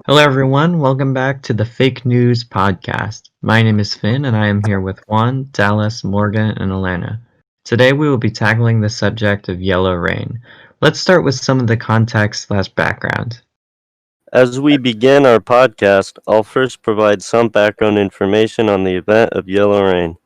Hello, everyone. Welcome back to the Fake News Podcast. My name is Finn, and I am here with Juan, Dallas, Morgan, and Alana. Today, we will be tackling the subject of yellow rain. Let's start with some of the context/background. As we begin our podcast, I'll first provide some background information on the event of yellow rain.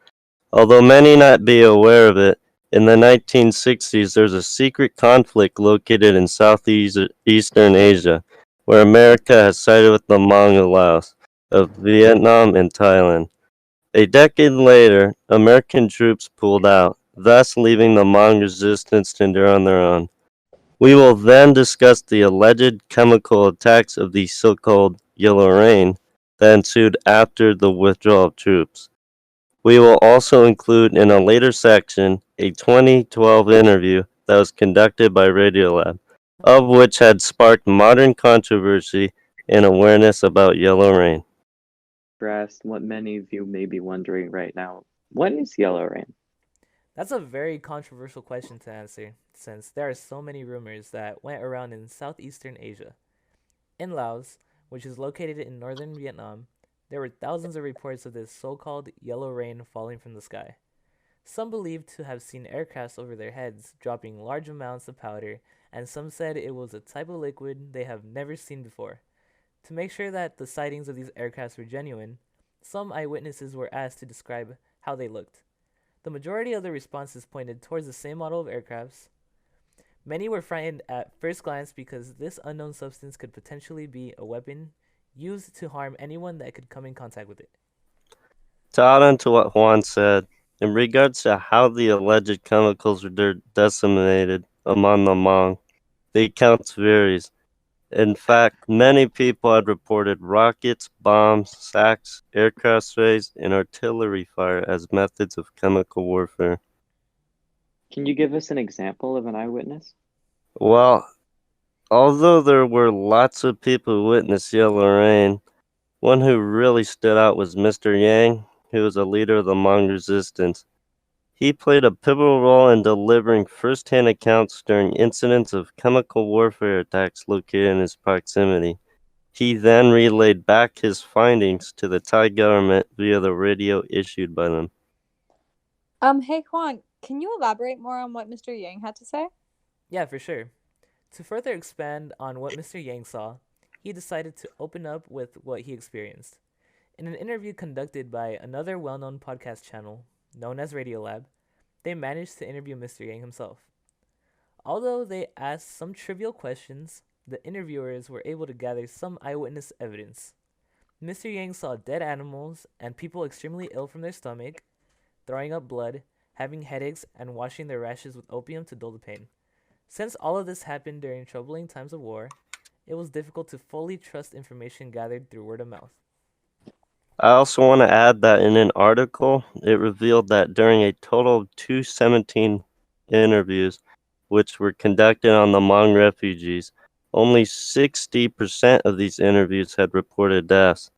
Although many not be aware of it, in the 1960s there's a secret conflict located in southeastern Asia, where America has sided with the Hmong Laos of Vietnam and Thailand. A decade later, American troops pulled out, thus leaving the Hmong resistance to endure on their own. We will then discuss the alleged chemical attacks of the so-called Yellow Rain that ensued after the withdrawal of troops. We will also include in a later section a 2012 interview that was conducted by Radiolab, of which had sparked modern controversy and awareness about Yellow Rain. Asked what many of you may be wondering right now. What is yellow rain? That's a very controversial question to answer, since there are so many rumors that went around in southeastern Asia. In Laos, which is located in northern Vietnam, there were thousands of reports of this so called yellow rain falling from the sky. Some believed to have seen aircrafts over their heads dropping large amounts of powder, and some said it was a type of liquid they have never seen before. To make sure that the sightings of these aircrafts were genuine, some eyewitnesses were asked to describe how they looked. The majority of the responses pointed towards the same model of aircrafts. Many were frightened at first glance because this unknown substance could potentially be a weapon used to harm anyone that could come in contact with it. To add on to what Juan said, in regards to how the alleged chemicals were disseminated among the Hmong, the accounts varies. In fact, many people had reported rockets, bombs, sacks, aircraft sprays, and artillery fire as methods of chemical warfare. Can you give us an example of an eyewitness? Well, although there were lots of people who witnessed yellow rain, one who really stood out was Mr. Yang, who was a leader of the Hmong resistance. He played a pivotal role in delivering first-hand accounts during incidents of chemical warfare attacks located in his proximity. He then relayed back his findings to the Thai government via the radio issued by them. Hey Juan, can you elaborate more on what Mr. Yang had to say? Yeah, for sure. To further expand on what Mr. Yang saw, he decided to open up with what he experienced. In an interview conducted by another well known podcast channel, known as Radiolab, they managed to interview Mr. Yang himself. Although they asked some trivial questions, the interviewers were able to gather some eyewitness evidence. Mr. Yang saw dead animals and people extremely ill from their stomach, throwing up blood, having headaches, and washing their rashes with opium to dull the pain. Since all of this happened during troubling times of war, it was difficult to fully trust information gathered through word of mouth. I also want to add that in an article, it revealed that during a total of 217 interviews, which were conducted on the Hmong refugees, only 60% of these interviews had reported deaths.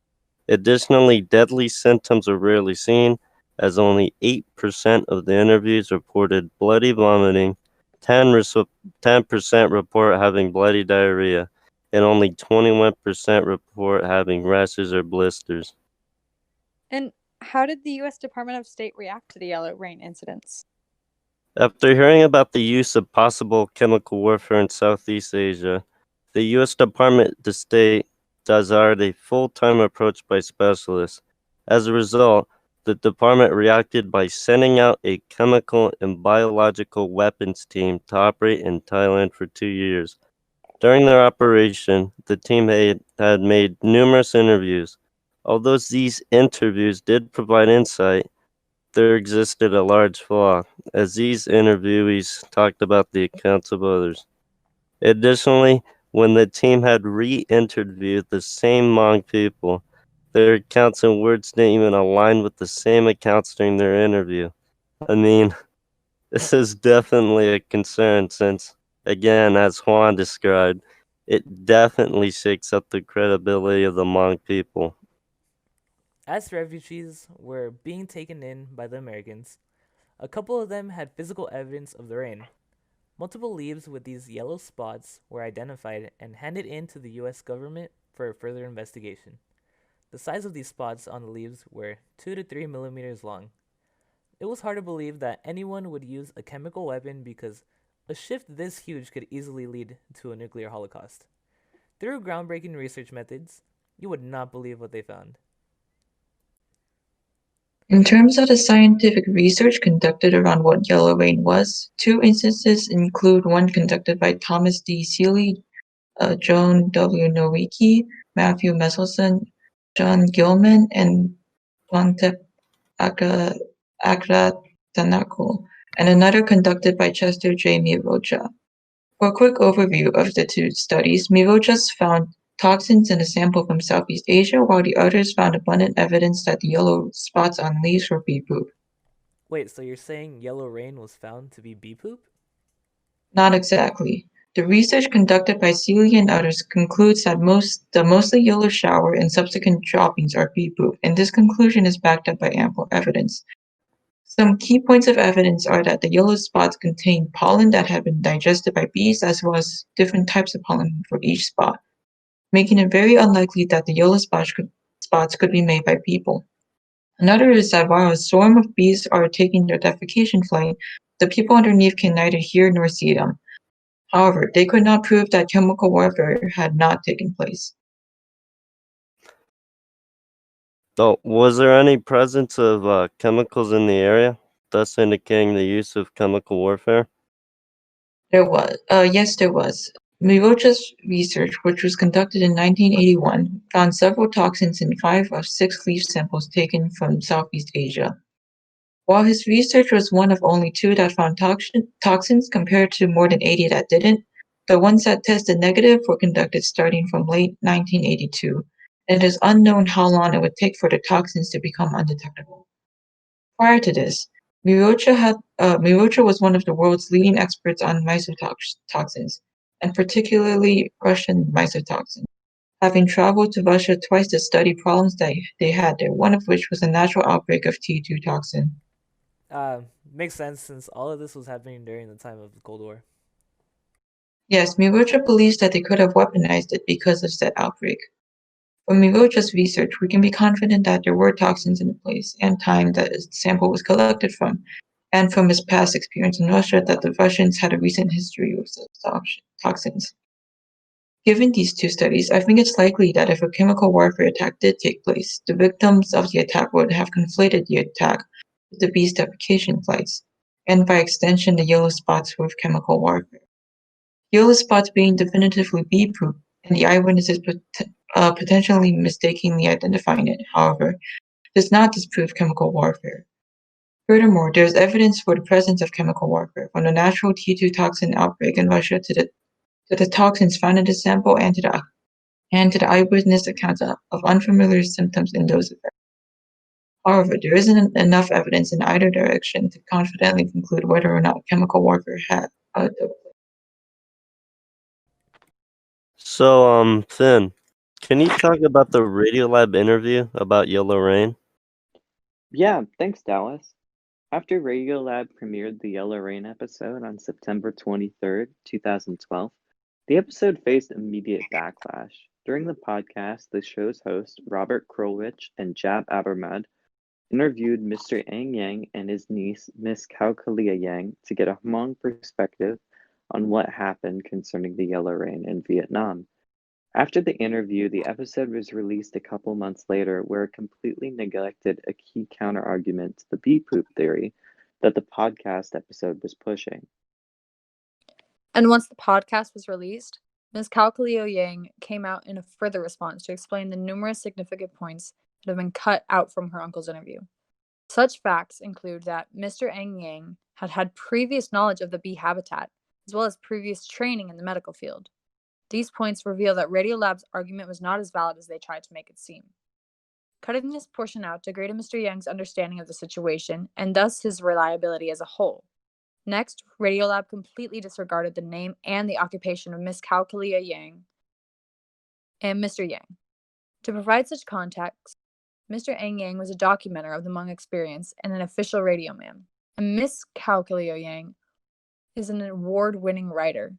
Additionally, deadly symptoms were rarely seen, as only 8% of the interviews reported bloody vomiting, 10% report having bloody diarrhea, and only 21% report having rashes or blisters. And how did the U.S. Department of State react to the yellow rain incidents? After hearing about the use of possible chemical warfare in Southeast Asia, the U.S. Department of State desired a full-time approach by specialists. As a result, the department reacted by sending out a chemical and biological weapons team to operate in Thailand for 2 years. During their operation, the team had made numerous interviews. Although these interviews did provide insight, there existed a large flaw, as these interviewees talked about the accounts of others. Additionally, when the team had re-interviewed the same Hmong people, their accounts and words didn't even align with the same accounts during their interview. I mean, this is definitely a concern since, again, as Juan described, it definitely shakes up the credibility of the Hmong people. As refugees were being taken in by the Americans, a couple of them had physical evidence of the rain. Multiple leaves with these yellow spots were identified and handed in to the US government for further investigation. The size of these spots on the leaves were 2 to 3 millimeters long. It was hard to believe that anyone would use a chemical weapon because a shift this huge could easily lead to a nuclear holocaust. Through groundbreaking research methods, you would not believe what they found. In terms of the scientific research conducted around what yellow rain was, two instances include one conducted by Thomas D. Seeley, Joan W. Nowicki, Matthew Messelson, John Gilman, and Pantep Agratanakul, and another conducted by Chester J. Mirocha. For a quick overview of the two studies, Mirochas found toxins in a sample from Southeast Asia, while the others found abundant evidence that the yellow spots on leaves were bee poop. Wait, so you're saying yellow rain was found to be bee poop? Not exactly. The research conducted by Seeley and others concludes that the mostly yellow shower and subsequent droppings are bee poop, and this conclusion is backed up by ample evidence. Some key points of evidence are that the yellow spots contain pollen that had been digested by bees, as well as different types of pollen for each spot, making it very unlikely that the yellow spots could be made by people. Another is that while a swarm of bees are taking their defecation flight, the people underneath can neither hear nor see them. However, they could not prove that chemical warfare had not taken place. So, was there any presence of chemicals in the area, thus indicating the use of chemical warfare? Yes, there was. Mirocha's research, which was conducted in 1981, found several toxins in 5 of 6 leaf samples taken from Southeast Asia. While his research was one of only 2 that found toxins compared to more than 80 that didn't, the ones that tested negative were conducted starting from late 1982, and it is unknown how long it would take for the toxins to become undetectable. Prior to this, Mirocha was one of the world's leading experts on mycotoxins, and particularly Russian mycotoxins, having traveled to Russia twice to study problems that they had there, one of which was a natural outbreak of T2 toxin. Makes sense since all of this was happening during the time of the Cold War. Yes, Mirocha believes that they could have weaponized it because of said outbreak. From Mirocha's research, we can be confident that there were toxins in the place and time that his sample was collected from, and from his past experience in Russia that the Russians had a recent history with such toxins. Given these 2 studies, I think it's likely that if a chemical warfare attack did take place, the victims of the attack would have conflated the attack with the bees' defecation flights, and by extension the yellow spots with chemical warfare. Yellow spots being definitively bee poop, and the eyewitnesses potentially mistakenly identifying it, however, does not disprove chemical warfare. Furthermore, there is evidence for the presence of chemical warfare, from the natural T2 toxin outbreak in Russia to the toxins found in the sample and to the eyewitness accounts of unfamiliar symptoms in those effects. However, there isn't enough evidence in either direction to confidently conclude whether or not chemical warfare had took place. So, Finn, can you talk about the Radiolab interview about yellow rain? Yeah, thanks, Dallas. After Radiolab premiered the Yellow Rain episode on September 23rd, 2012, the episode faced immediate backlash. During the podcast, the show's host, Robert Krulwich and Jab Abermad, interviewed Mr. Ang Yang and his niece, Miss Kaukalia Yang, to get a Hmong perspective on what happened concerning the Yellow Rain in Vietnam. After the interview, the episode was released a couple months later, where it completely neglected a key counterargument to the bee poop theory that the podcast episode was pushing. And once the podcast was released, Ms. Kaukaleo Yang came out in a further response to explain the numerous significant points that have been cut out from her uncle's interview. Such facts include that Mr. Ang Yang had previous knowledge of the bee habitat, as well as previous training in the medical field. These points reveal that Radiolab's argument was not as valid as they tried to make it seem. Cutting this portion out degraded Mr. Yang's understanding of the situation, and thus his reliability as a whole. Next, Radiolab completely disregarded the name and the occupation of Miss Kaukalia Yang and Mr. Yang. To provide such context, Mr. Ang Yang was a documenter of the Hmong experience and an official radio man, and Miss Kaukalia Yang is an award-winning writer.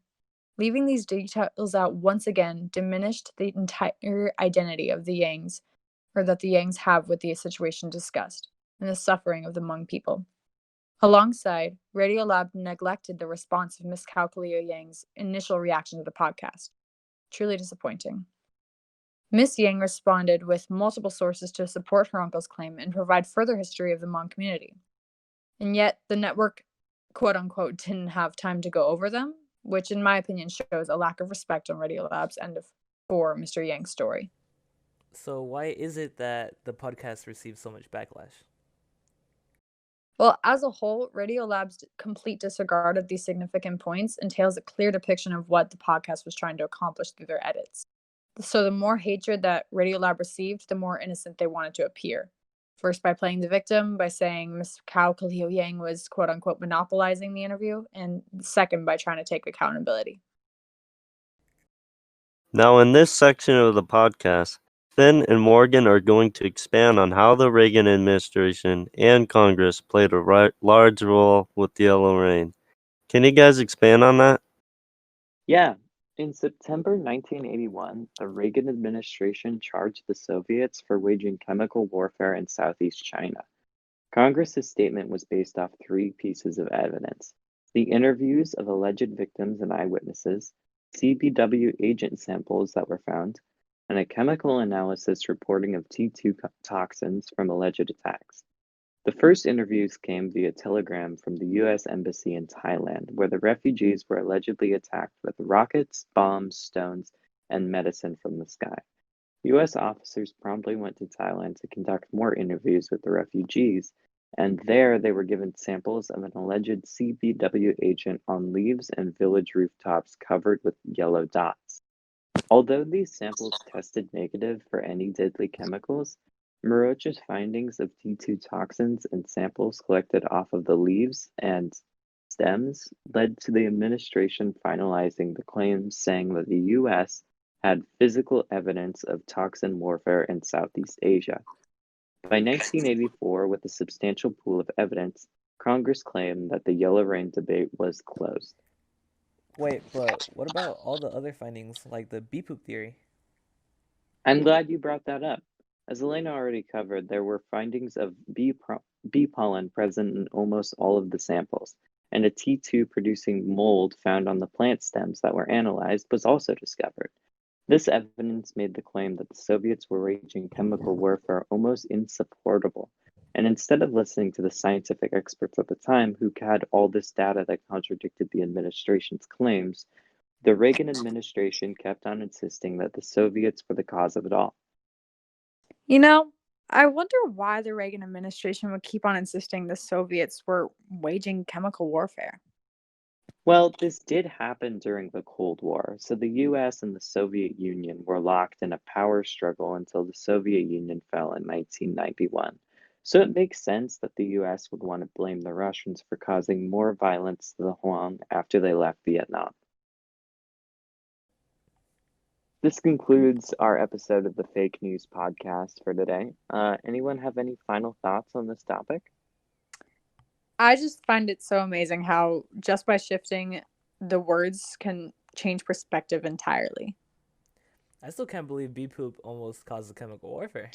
Leaving these details out once again diminished the entire identity of the Yangs, or that the Yangs have with the situation discussed, and the suffering of the Hmong people. Alongside, Radiolab neglected the response of Miss Kaukaleo Yang's initial reaction to the podcast. Truly disappointing. Miss Yang responded with multiple sources to support her uncle's claim and provide further history of the Hmong community. And yet, the network, quote unquote, didn't have time to go over them, which in my opinion shows a lack of respect on Radiolab's end for Mr. Yang's story. So why is it that the podcast received so much backlash? Well, as a whole, Radiolab's complete disregard of these significant points entails a clear depiction of what the podcast was trying to accomplish through their edits. So the more hatred that Radiolab received, the more innocent they wanted to appear. First, by playing the victim, by saying Miss Kao Kaleo Yang was quote unquote monopolizing the interview, and second, by trying to take accountability. Now, in this section of the podcast, Finn and Morgan are going to expand on how the Reagan administration and Congress played a large role with the Yellow Rain. Can you guys expand on that? Yeah. In September 1981, the Reagan administration charged the Soviets for waging chemical warfare in Southeast China. Congress's statement was based off three pieces of evidence: the interviews of alleged victims and eyewitnesses, CBW agent samples that were found, and a chemical analysis reporting of T2 toxins from alleged attacks. The first interviews came via telegram from the US Embassy in Thailand, where the refugees were allegedly attacked with rockets, bombs, stones, and medicine from the sky. US officers promptly went to Thailand to conduct more interviews with the refugees, and there they were given samples of an alleged CBW agent on leaves and village rooftops covered with yellow dots. Although these samples tested negative for any deadly chemicals, Morocha's findings of T2 toxins in samples collected off of the leaves and stems led to the administration finalizing the claims saying that the US had physical evidence of toxin warfare in Southeast Asia. By 1984, with a substantial pool of evidence, Congress claimed that the Yellow Rain debate was closed. Wait, but what about all the other findings, like the bee poop theory? I'm glad you brought that up. As Elena already covered, there were findings of bee pollen present in almost all of the samples, and a T2 producing mold found on the plant stems that were analyzed was also discovered. This evidence made the claim that the Soviets were waging chemical warfare almost insupportable. And instead of listening to the scientific experts at the time who had all this data that contradicted the administration's claims, the Reagan administration kept on insisting that the Soviets were the cause of it all. You know, I wonder why the Reagan administration would keep on insisting the Soviets were waging chemical warfare. Well, this did happen during the Cold War, so the US and the Soviet Union were locked in a power struggle until the Soviet Union fell in 1991. So it makes sense that the US would want to blame the Russians for causing more violence to the Hmong after they left Vietnam. This concludes our episode of the Fake News Podcast for today. Anyone have any final thoughts on this topic? I just find it so amazing how just by shifting the words can change perspective entirely. I still can't believe bee poop almost caused chemical warfare.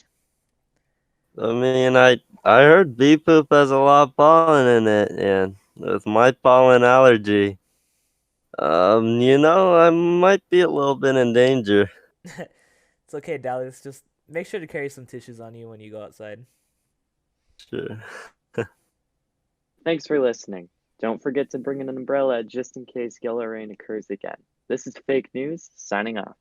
I mean, I heard bee poop has a lot of pollen in it, and with my pollen allergy, I might be a little bit in danger. It's okay, Dallas. Just make sure to carry some tissues on you when you go outside. Sure. Thanks for listening. Don't forget to bring an umbrella just in case yellow rain occurs again. This is Fake News, signing off.